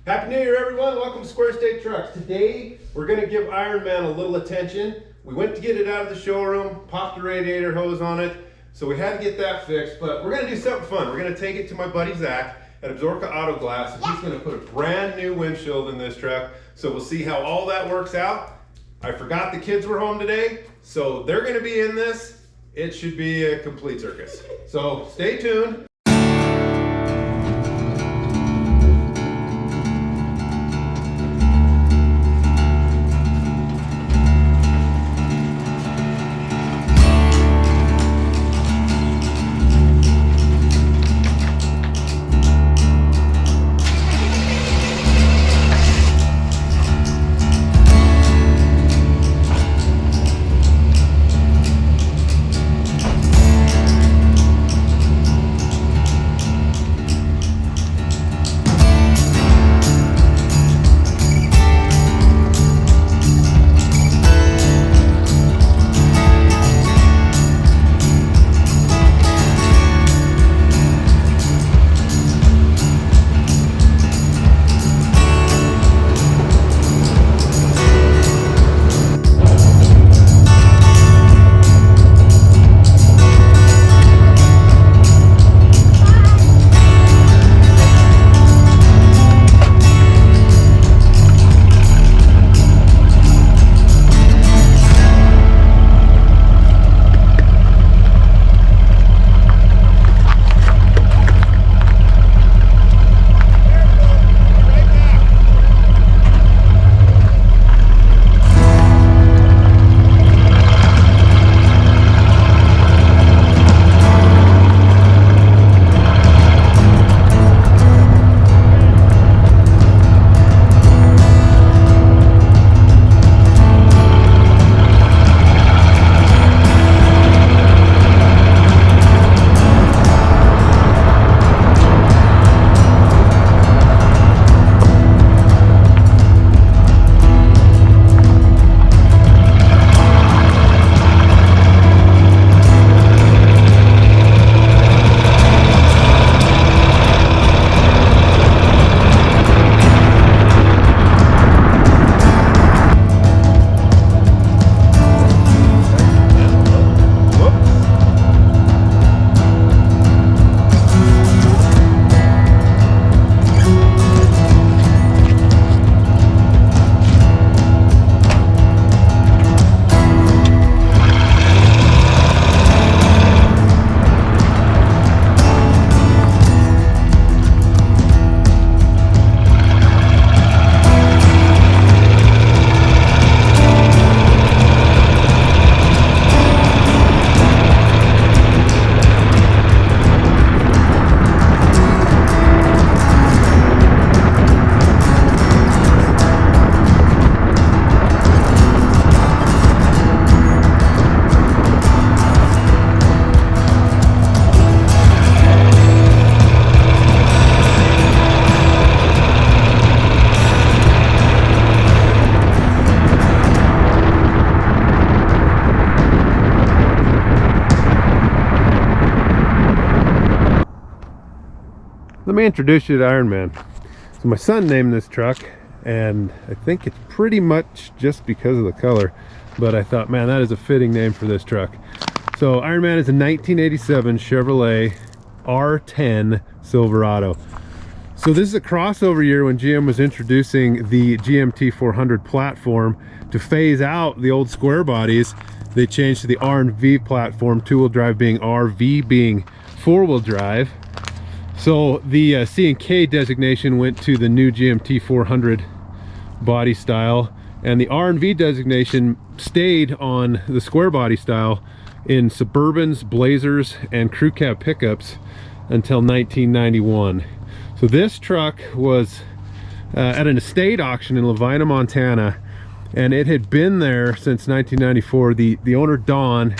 Happy New Year, everyone. Welcome to Square State Trucks. Today, we're going to give Ironman a little attention. We went to get it out of the showroom, popped the radiator hose on it, so we had to get that fixed, but we're going to do something fun. We're going to take it to my buddy Zach at Absaroka Auto Glass, and he's going to put a brand new windshield in this truck, so we'll see how all that works out. I forgot the kids were home today, so they're going to be in this. It should be a complete circus. So stay tuned. Let me introduce you to Ironman. So my son named this truck, and I think it's pretty much just because of the color, but I thought, man, that is a fitting name for this truck. So Ironman is a 1987 Chevrolet R10 Silverado. So this is a crossover year when GM was introducing the GMT 400 platform. To phase out the old square bodies, they changed to the R&V platform, two-wheel drive being RV being four-wheel drive. So the C&K designation went to the new GMT 400 body style, and the R&V designation stayed on the square body style in Suburbans, Blazers, and crew cab pickups until 1991. So this truck was at an estate auction in Lavina, Montana, and it had been there since 1994. The owner, Don,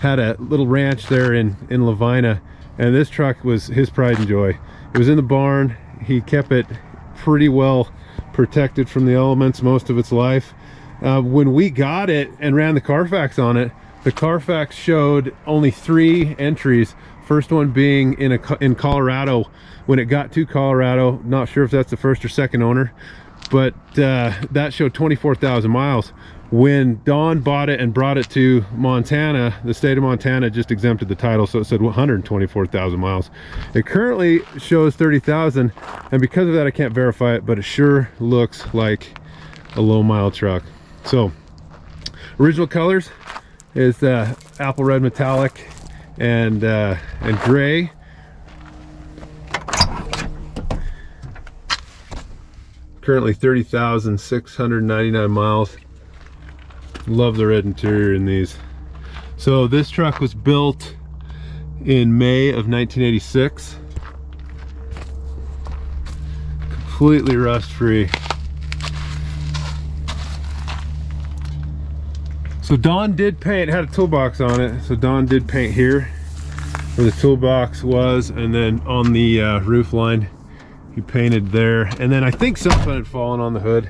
had a little ranch there in Lavina, and this truck was his pride and joy. It was in the barn. He kept it pretty well protected from the elements most of its life. When we got it and ran the Carfax on it, the Carfax showed only 3 entries First one being in Colorado. When it got to Colorado, not sure if that's the first or second owner, but that showed 24,000 miles. When Don bought it and brought it to Montana, the state of Montana just exempted the title, so it said 124,000 miles. It currently shows 30,000, and because of that I can't verify it, but it sure looks like a low mile truck. So original colors is apple red metallic and gray. Currently 30,699 miles. Love the red interior in these. So this truck was built in May of 1986. Completely rust free. So Don did paint, it had a toolbox on it, so Don did paint here where the toolbox was, and then on the roof line he painted there. And then I think something had fallen on the hood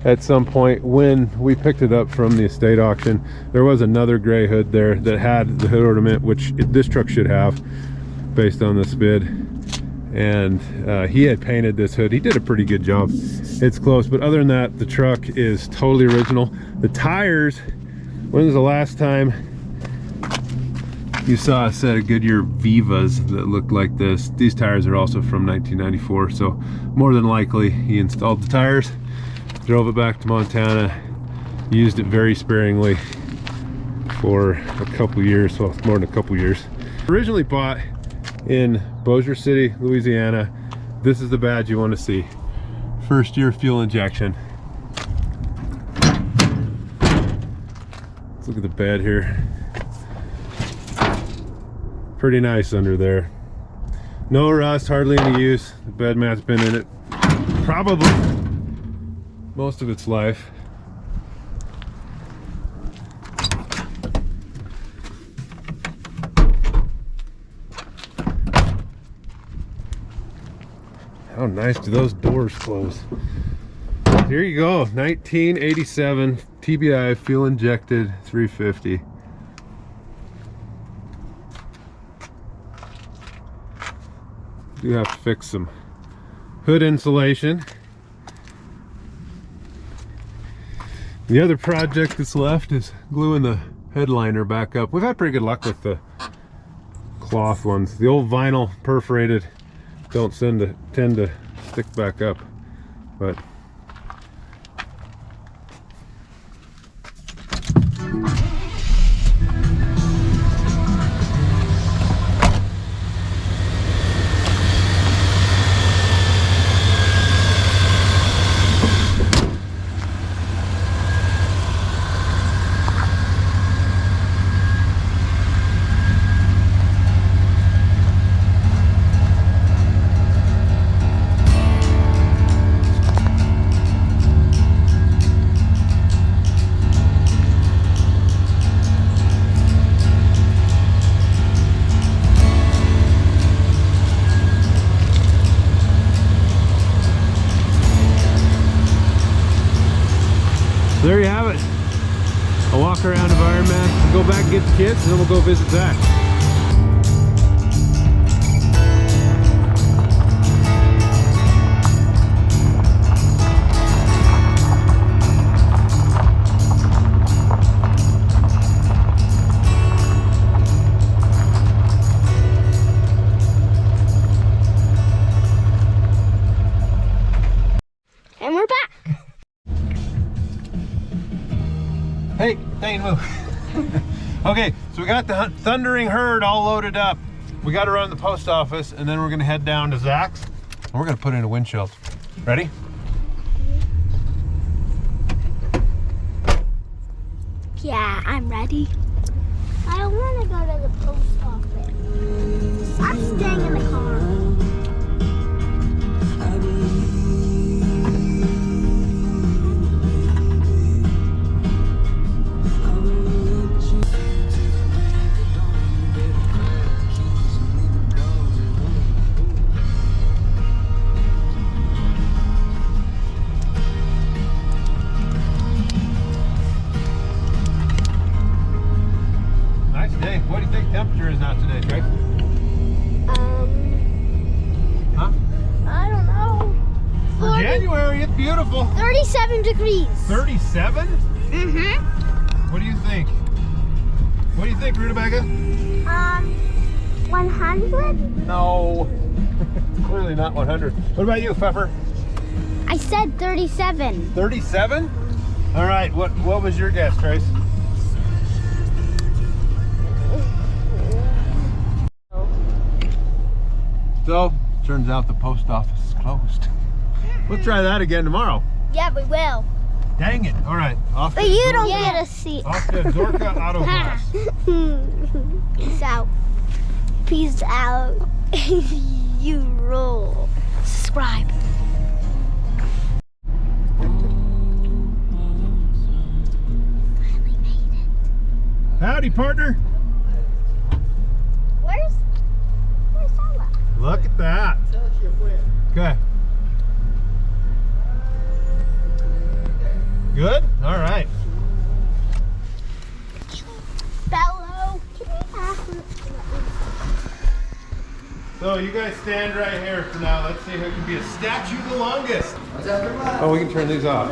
at some point when we picked it up from the estate auction. There was another gray hood there that had the hood ornament, which this truck should have based on the spid. And he had painted this hood. He did a pretty good job. It's close, but other than that, the truck is totally original. The tires, when was the last time you saw a set of Goodyear Vivas that looked like this? These tires are also from 1994, so more than likely he installed the tires, drove it back to Montana, used it very sparingly for a couple years, well, more than a couple years. Originally bought in Bossier City, Louisiana. This is the badge you want to see. First year fuel injection. Let's look at the bed here. Pretty nice under there. No rust, hardly any use. The bed mat's been in it probably most of its life. How nice do those doors close? Here you go, 1987 TBI fuel injected 350. Do have to fix some hood insulation. The other project that's left is gluing the headliner back up. We've had pretty good luck with the cloth ones. The old vinyl perforated don't tend to stick back up, but there you have it. A walk around of Ironman. We'll go back and get the kids, and then we'll go visit Zach. And we're back. Hey, ain't move. Okay, so we got the thundering herd all loaded up. We got to run to the post office, and then we're going to head down to Zach's, and we're going to put in a windshield. Ready? Yeah, I'm ready. I don't want to go to the post office. I'm staying in the car. Nice day. What do you think temperature is out today, Trey? January. It's beautiful. 37 degrees. 37? Mm-hmm. What do you think? What do you think, Rutabaga? 100? No. Clearly not 100. What about you, Pfeffer? I said 37. 37? All right. What was your guess, Trace? So, turns out the post office is closed. We'll try that again tomorrow. Yeah, we will. Dang it. All right. Off But to you don't Zorka- get a seat. Off to Absaroka Auto Glass. Peace out. Peace out. You roll. Subscribe. Finally made it. Howdy, partner. Where's Ella? Look at that. Okay. Good? All right. Bello. Can we ask him? So you guys stand right here for now. Let's see who can be a statue the longest. Oh, we can turn these off.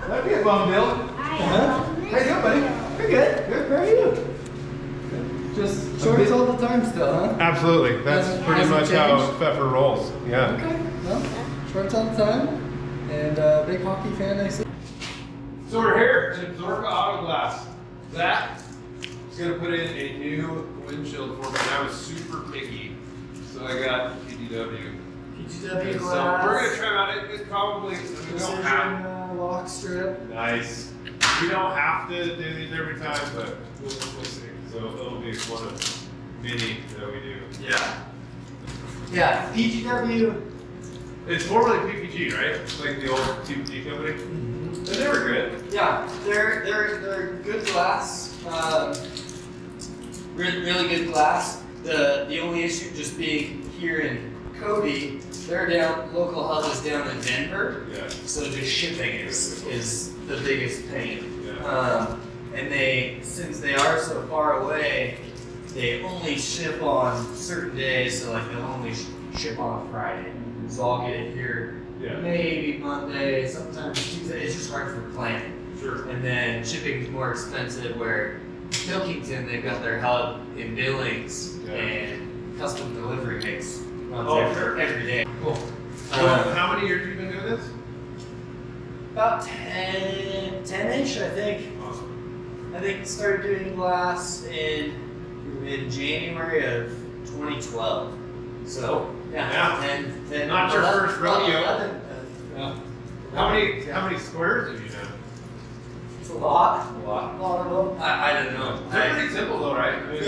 That'd be a bum, Bill. How you doing, buddy? Pretty good. Good. How are you? Just shorts all the time still, huh? Absolutely. That's pretty much Hasn't how changed? Pfeffer rolls. Yeah. Okay. Well, shorts all the time. And big hockey fan, I see. So we're here at Absaroka Auto Glass. Zach is going to put in a new windshield for me. And I was super picky, so I got PGW. PGW So glass. we're going to try them out. It probably, we don't have. Precision, lock strip. Nice. We don't have to do these every time, but we'll see. So it'll be one of many that we do. Yeah. Yeah, PGW. It's formerly PPG, right? It's like the old PPG company. And they were good. Yeah, they're good glass. Really good glass. The only issue just being here in Cody, local hub is down in Denver. Yeah. So just shipping is the biggest pain. Yeah. And since they are so far away, they only ship on certain days. So like they'll only ship on a Friday. So I'll get it here Yeah. maybe Monday, sometimes Tuesday. It's just hard for planning. Sure. And then shipping is more expensive. Where Pilkington, they've got their hub in Billings, Yeah. and custom delivery runs Sure. every day. Cool. How many years have you been doing this? About 10-ish, I think. Awesome. I think started doing glass in January of 2012. So Yeah. 10, Not your 11, first rodeo. 11, Yeah. How many squares have you done? It's a lot. A lot. A lot of them. I don't know. They're pretty simple though, right? I mean,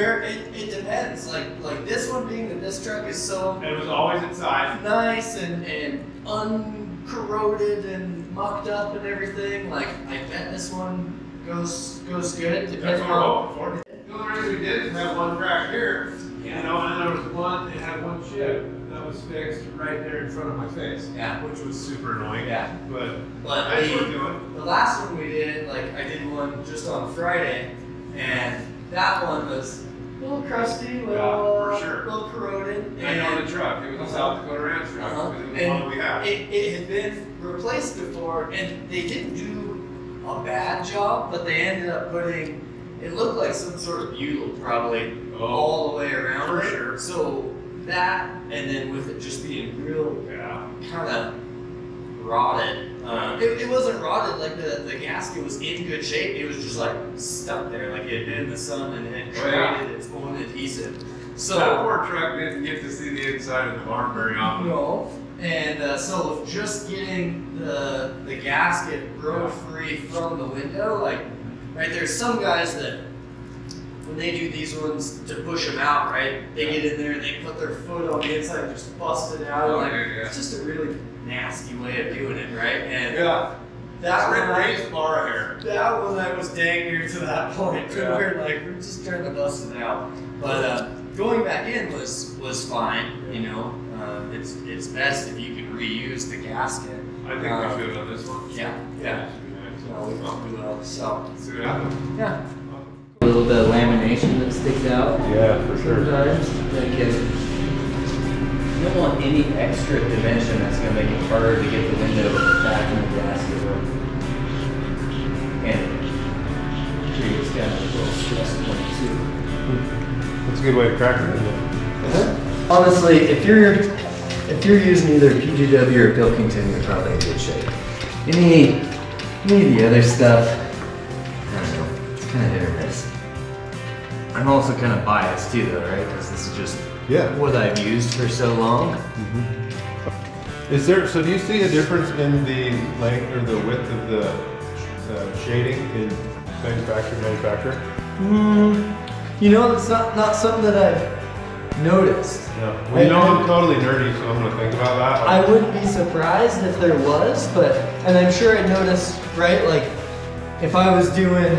It depends. Like this one being that this truck is so it was always inside. nice and uncorroded and mucked up and everything. Like I bet this one goes good. That's Depending what we're on. hoping for. The only reason we did is have one crack here, you know, and then there was one, it had one chip that was fixed right there in front of my face. Yeah. Which was super annoying. Yeah. But But that's what we're doing. the last one we did, like I did one just on Friday, and that one was a little crusty, for sure. little corroded. I know the truck. It was a South Dakota Ranch truck. Uh-huh. It was the one we had. It had been replaced before, and they didn't do a bad job, but they ended up putting, it looked like some sort of butyl probably all the way around for it. sure. So that, and then with it just being real Yeah. kind of rotted. It wasn't rotted, like the gasket was in good shape. It was just like stuck there, like it had been in the sun and it had created its own adhesive. So That poor truck didn't get to see the inside of the barn very often. no, and so just getting the gasket broke free from the window, like right there's some guys that when they do these ones to push them out, right, they get in there and they put their foot on the inside and just bust it out. Like, it's just a really nasty way of doing it, right? And Yeah. that one, Raised bar hair. that one I was dang near to that point. Yeah. We're just trying to bust it out. But going back in was fine, you know. It's best if you can reuse the gasket. I think we should on this one. Yeah, yeah. Should be nice. We will. So See what happens. yeah. A little bit of lamination that sticks out. Yeah, for sure. Sometimes that can You don't want any extra dimension that's going to make it harder to get the window back in the gasket room. And it creates kind of a little stress point too. That's a good way to crack it, isn't it? Honestly, if you're using either PGW or Pilkington, you're probably in good shape. Any of the other stuff, I don't know, it's kind of hit or miss. I'm also kind of biased too, though, right? Because this is just what I've used for so long. Is there? So do you see a difference in the length or the width of the shading in manufacturer? You know, it's not something that I've noticed. No. Well, you know, I'm totally nerdy, so I'm gonna think about that. I wouldn't be surprised if there was, and I'm sure I'd notice, right? Like, if I was doing,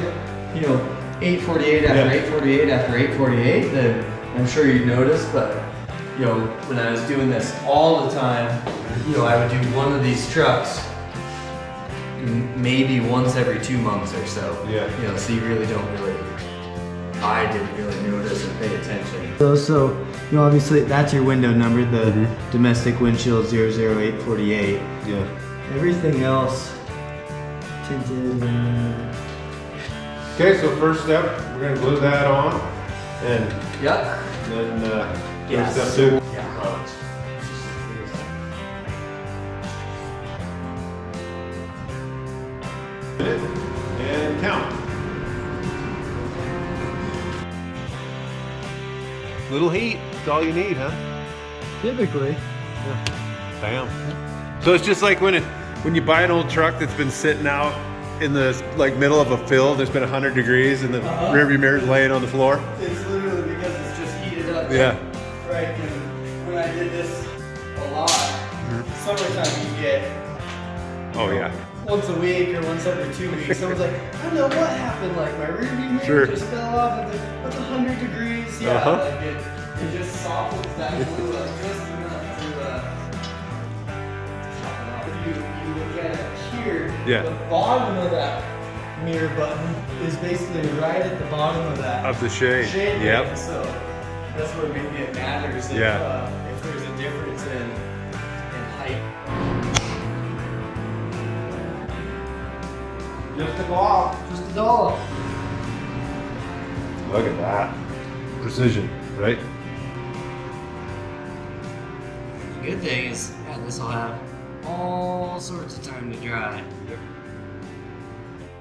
848 after 848 after 848, then I'm sure you'd notice. But, when I was doing this all the time, I would do one of these trucks maybe once every 2 months or so. Yeah. So you really don't I didn't really notice or pay attention. So obviously that's your window number, the domestic windshield 00848. Yeah. Everything else tinted. Okay, so first step, we're gonna glue that on, and Yep. then Yeah, step so- 2. Yeah. And count. Little heat, that's all you need, huh? Typically. Bam. So it's just like when you buy an old truck that's been sitting out in the middle of a field, there's been 100 degrees and the rearview mirror's laying on the floor. It's literally because it's just heated up. Yeah. Right. And when I did this a lot, summertime you get Oh yeah. once a week or once every 2 weeks. Someone's like, I don't know what happened. Like my rearview mirror Sure. just fell off. And it's 100 degrees. Yeah. Like it just softens that glue up just enough to top it off. If you look at it here, Yeah. the bottom of that mirror button is basically right at the bottom of that Of the shade. shade. Yep. Ring. So that's where maybe it matters if, Yeah. If there's a difference in height. Just a glob. Just a dollop. Look at that. Precision, right? The good thing is, this will have all sorts of time to dry.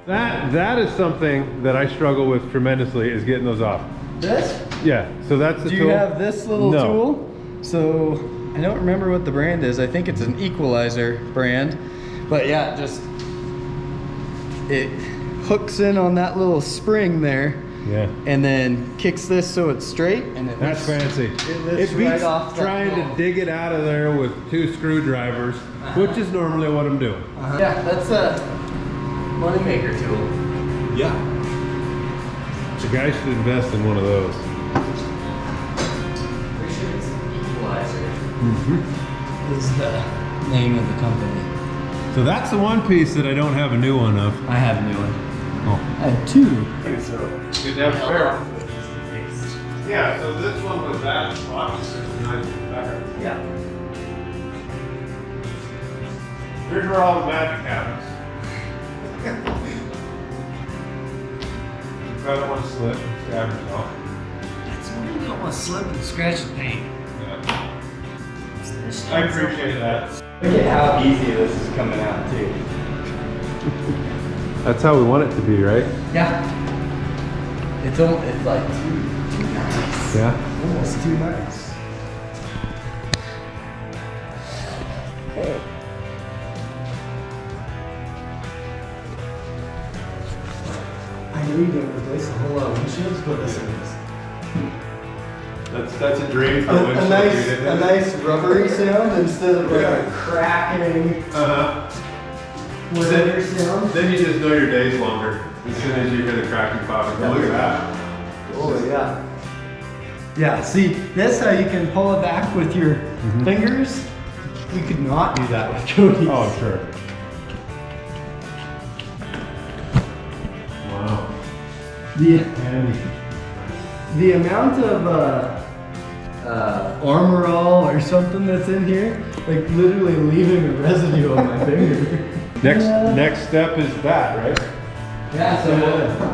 That is something that I struggle with tremendously, is getting those off. This? Yeah, so that's the Do tool. you have this little No. tool? So I don't remember what the brand is. I think it's an Equalizer brand. But yeah, it hooks in on that little spring there. Yeah. And then kicks this so it's straight, and it That's lifts, fancy. It lifts It beats right off that trying to wall. dig it out of there with 2 screwdrivers, which is normally what I'm doing. Yeah, that's a moneymaker tool. Yeah. The guy should invest in one of those. Pretty sure it's Equalizer. Is the name of the company. So that's the one piece that I don't have a new one of. I have a new one. Oh. I have 2. Good to have a spare. Yeah, so this one was that obviously nice better. Yeah. Here's where all the magic happens. You probably want to slip and stab yourself. That's why you don't want to slip and scratch the paint. Yeah. I appreciate that. Look at how easy this is coming out too. That's how we want it to be, right? Yeah. It's like too nice. Yeah. Almost too nice. I knew you didn't replace a whole lot of windshields, but this is That's a dream for a nice rubbery sound instead of like a cracking whatever sound. Then you just know your day's longer as soon as you hear the cracking pop. Look at that. Oh yeah. Yeah, see, that's how you can pull it back with your fingers. We could not do that with Cody's. Oh, sure. Wow. The amount of Armor All or something that's in here. Like literally leaving a residue on my finger. Next step is that, right? Yeah,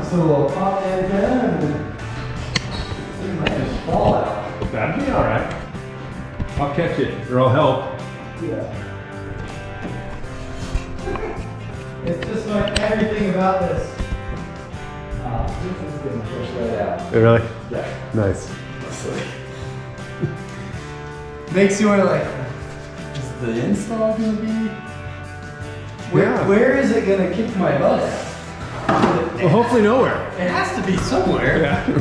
so we'll pop antenna and it might just fall out. That'd be all right. I'll catch it, or I'll help. Yeah. It's just like everything about this. This is getting pushed right out. Really? Yeah. Nice. Makes you wonder, like, is the install gonna be? Where is it gonna kick my butt at? Well, hopefully nowhere. It has to be somewhere. Yeah.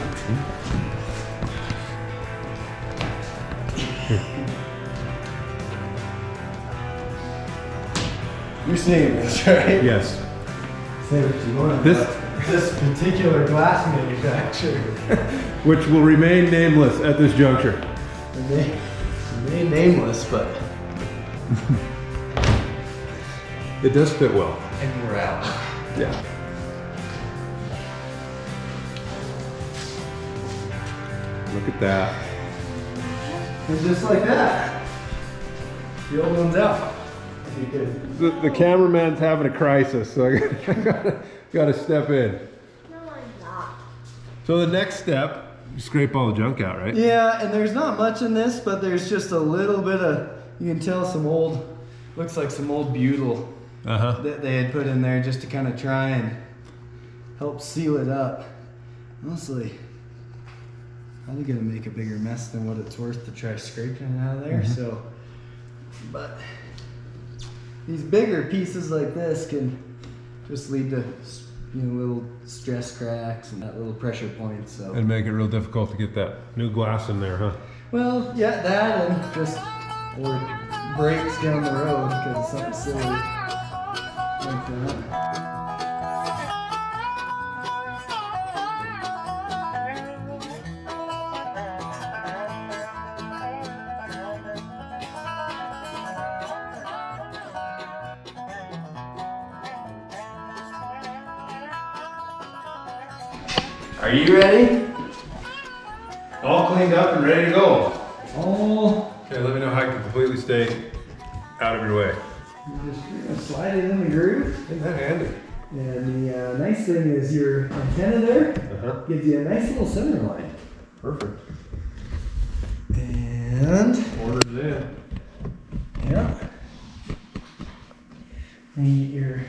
You're seeing this, right? Yes. Say what you want. This particular glass manufacturer. Which will remain nameless at this juncture. Remain nameless, but. It does fit well. And we're out. Yeah. Look at that. And just like that, the old one's out. You could. The cameraman's having a crisis, so I gotta step in. No, I'm not. So the next step, you scrape all the junk out, right? Yeah, and there's not much in this, but there's just a little bit of, you can tell some old, looks like some old butyl that they had put in there just to kind of try and help seal it up. Honestly, probably gonna make a bigger mess than what it's worth to try scraping it out of there. So, but these bigger pieces like this can just lead to, you know, little stress cracks and that little pressure point. So, And make it real difficult to get that new glass in there, huh? well, yeah, that and just or breaks down the road because of something silly like that. Are you ready? All cleaned up and ready to go. Oh, Okay, let me know how I can completely stay out of your way. you're just gonna slide it in the groove. Isn't that handy? And the nice thing is your antenna there gives you a nice little center line. Perfect. And Orders in. yeah. And your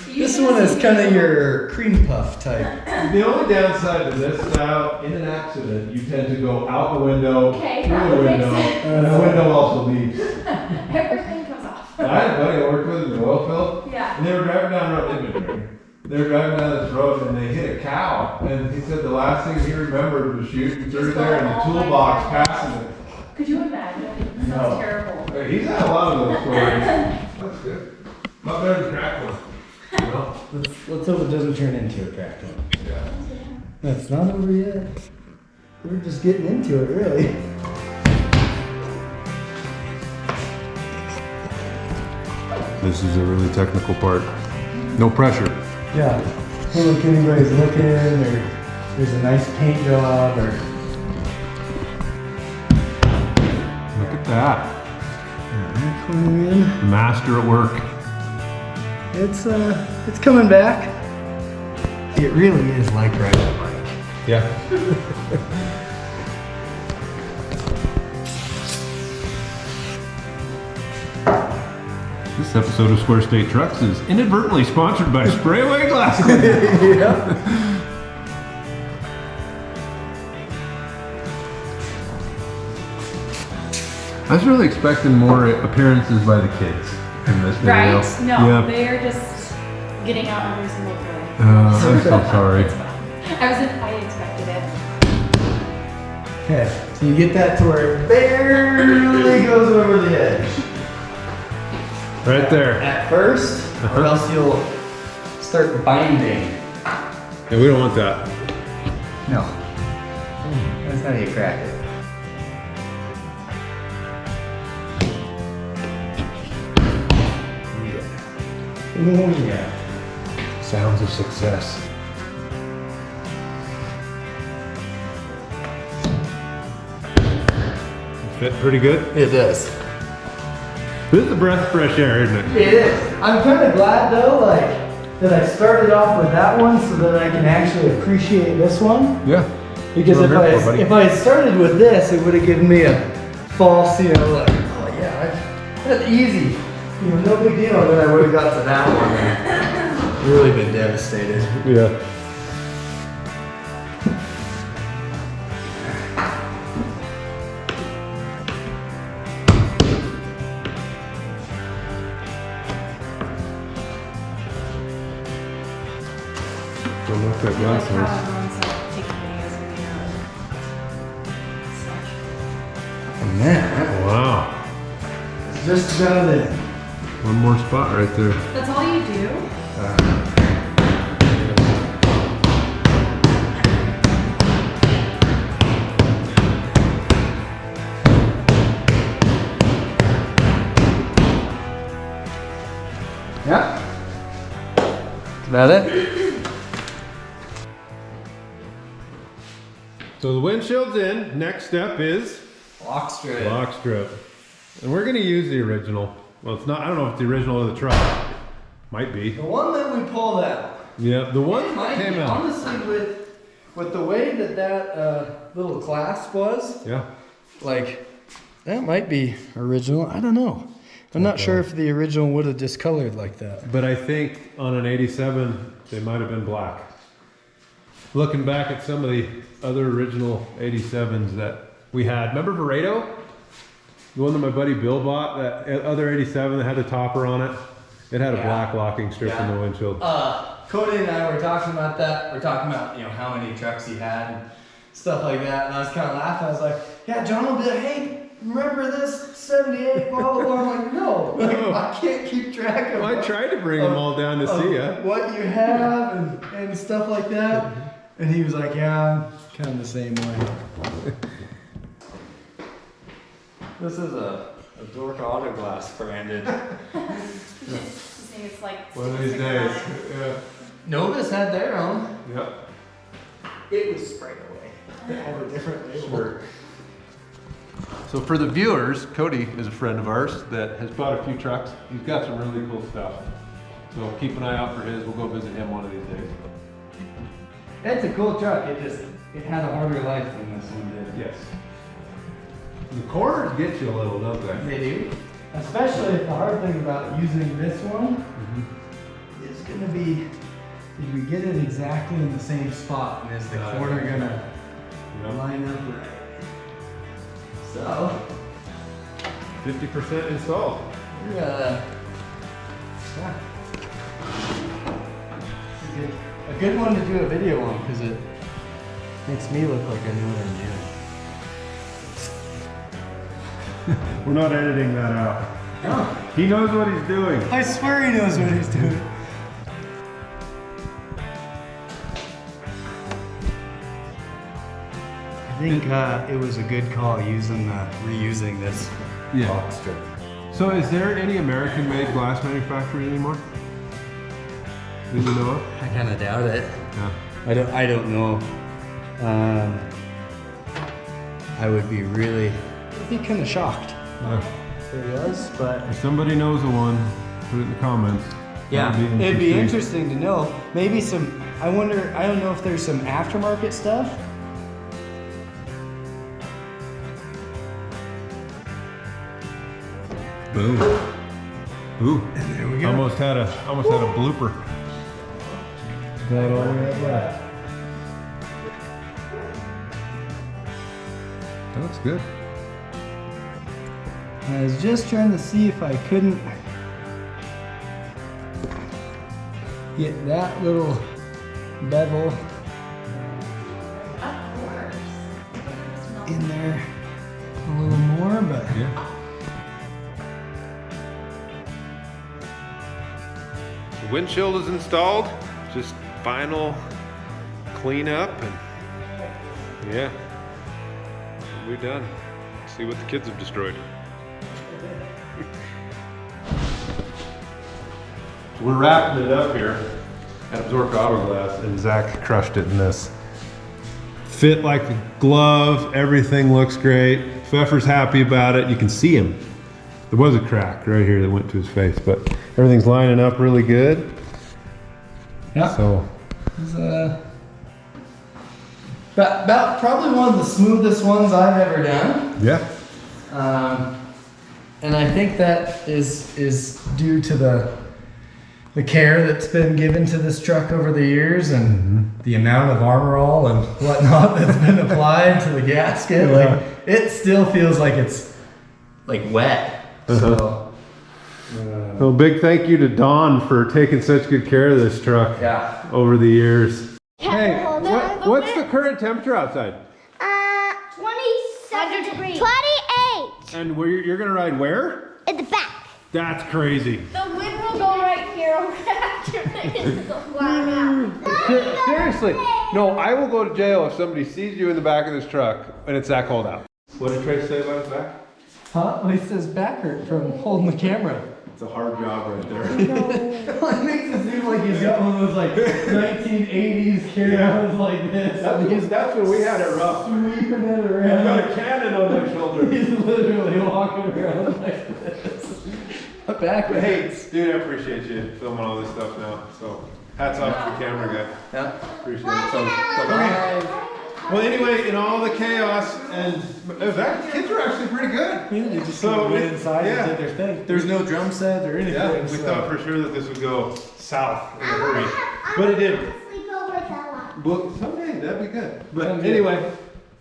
this one is kind of your cream puff type. The only downside to this now, in an accident, you tend to go out the window, Okay, through that the would make window, sense. and the window also leaves. Everything comes off. I had a buddy I worked with in the oil field, Yeah. and they were driving down the road. They've been drinking. They were driving down this road and they hit a cow. And he said the last thing he remembered was shooting through there in the toolbox passing it. Could you imagine? It sounds No. terrible. Hey, he's had a lot of those stories. That's good. Not better than crack one. No. Let's hope it doesn't turn into a cracked one. Yeah. That's not over yet. We're just getting into it, really. This is a really technical part. No pressure. Yeah. Hey, look, anybody's looking, or there's a nice paint job, or Look at that. clean. Master at work. It's coming back. It really is like riding a bike. Yeah. This episode of Square State Trucks is inadvertently sponsored by Spray Away Glass Cleaner. Yeah. I was really expecting more appearances by the kids in this video. Right? No, Yeah. they're just getting out every single day. I'm so sorry. It's fine. I expected it. Okay, so you get that to where it barely goes over the edge. Right there. At first, or else you'll start binding. Yeah, we don't want that. No. That's how you crack it. Yeah. Oh yeah. Sounds of success. Fit pretty good? It does. This is a breath of fresh air, isn't it? It is. I'm kind of glad though, like, that I started off with that one so that I can actually appreciate this one. Yeah. Because That's what I'm here for, buddy. if I had started with this, it would have given me a false, you know, like, oh yeah, that's easy. You know, no big deal. And then I would have got to that one and really been devastated. Yeah. Don't knock that glass Like how off. everyone's like taking videos of me now. And that Wow. is just about it. One more spot right there. That's all you do? Yeah. That's about it. So the windshield's in. Next step is Lock strip. lock strip. And we're gonna use the original. Well, it's not, I don't know if it's the original of the truck. Might be. The one that we pulled out. Yeah, the one It might that came be, out. honestly, with the way that little clasp was, Yeah. like, that might be original. I don't know. I'm not sure if the original would have discolored like that. But I think on an 87, they might have been black. Looking back at some of the other original 87s that we had. Remember Verado? The one that my buddy Bill bought, that other 87 that had a topper on it? It had a Yeah. black locking strip in the windshield. Cody and I were talking about that. We're talking about, you know, how many trucks he had and stuff like that. And I was kind of laughing. I was like, yeah, John will be like, hey, remember this 78, blah, blah, blah. I'm like, no, like, I can't keep track of Well, I what- tried to bring them all down to see ya. what you have and stuff like that. And he was like, yeah, I'm kind of the same way. This is a Absaroka Auto Glass branded. This thing is like. One of these stick around. days. Yeah. Novus had their own. Yep. It was sprayed away. They had a different label. Sure. So for the viewers, Cody is a friend of ours that has bought a few trucks. He's got some really cool stuff. So keep an eye out for his. We'll go visit him one of these days. It's a cool truck. It had a harder life than this one did. Yes. The corners get you a little, don't they? They do. Especially if the hard thing about using this one is going to be, if we get it exactly in the same spot, and is the corner going to line up right? So, 50% installed. we're gonna, yeah. A good one to do a video on because it makes me look like I know what I'm doing. We're not editing that out. No. He knows what he's doing. I swear he knows what he's doing. I think it was a good call reusing this box strip. So is there any American-made glass manufacturers anymore? Did you know of? I kind of doubt it. Yeah. I don't know. I would be kind of shocked if there was, but If somebody knows of one, put it in the comments. yeah, That'd it'd be interesting to know. Maybe some. I wonder. I don't know if there's some aftermarket stuff. Boom. Ooh. And there we go. Almost had a blooper. Got all the way up left. That looks good. I was just trying to see if I couldn't get that little bevel Of course. in there a little more, but Yeah. The windshield is installed. Just final cleanup and yeah. We're done. See what the kids have destroyed. We're wrapping it up here at Absaroka Auto Glass, and Zach crushed it in this. Fit like a glove, everything looks great, Pfeffer's happy about it. You can see him. There was a crack right here that went to his face, but everything's lining up really good. Yeah. So It's about probably one of the smoothest ones I've ever done. yeah. And I think that is due to the care that's been given to this truck over the years and the amount of armor all and whatnot that's been applied to the gasket. Like it still feels like it's like wet. So Well, big thank you to Don for taking such good care of this truck yeah. over the years. Hey, Hold what's the current temperature outside? 27 degrees. 28 And you're gonna ride where? in the back. That's crazy. The wind will go right here after this is out. Seriously, no, I will go to jail if somebody sees you in the back of this truck and it's that cold out. What did Trace say about his back? Huh? Well, he says back hurt from holding the camera. It's a hard job right there. It makes it seem like he's got one of those like 1980s carry-ons like this. That's when we had it rough. Sweeping it I've around. got a cannon on my shoulder. He's literally walking around like this. Back But hey, dude, I appreciate you filming all this stuff now. So hats off to the camera guy. Yeah. Appreciate it. So, well, anyway, in all the chaos, and the kids were actually pretty good. They just So, went inside yeah. and did their thing. There's no drum set or anything. Yeah, we so- thought for sure that this would go south in a hurry, but it didn't. Well, someday that'd be good. But Someday. anyway,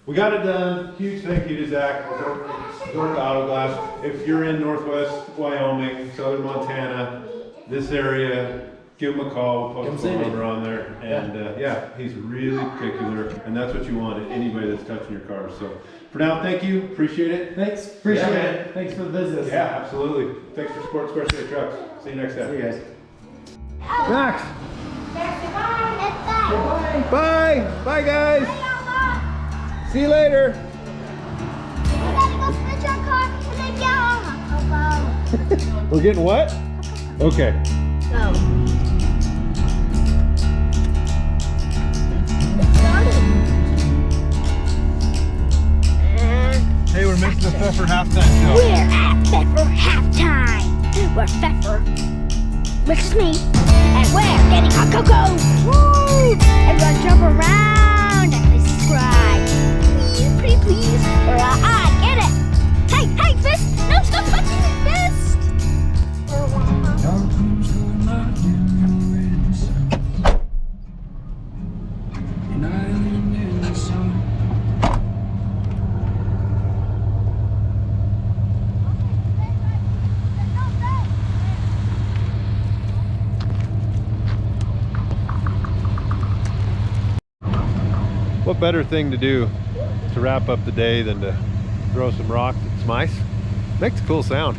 we got it done. Huge thank you to Zach, Absaroka Auto Glass. If you're in Northwest Wyoming, Southern Montana, this area, give him a call. We'll post a phone number on there. And yeah, he's really particular, and that's what you want in anybody that's touching your car. So for now, thank you. Appreciate it. Thanks. Appreciate Yeah, it. Thanks for the business. Yeah, absolutely. Thanks for supporting Square City Trucks. See you next time. See you guys. Max. Bye. Bye. Bye, guys. See you later. We gotta go switch our car and then get home. We're getting what? Okay. Go. It's starting. Hey, we're missing the Pfeffer halftime show. We're at Pfeffer halftime. We're Pfeffer, which is me, and we're getting hot cocoa. Woo! Everyone jump around and please subscribe. Please, pretty please. Or I get it. Hey, fist! No, stop touching the fist! What better thing to do to wrap up the day than to throw some rocks at Smice? Makes a cool sound.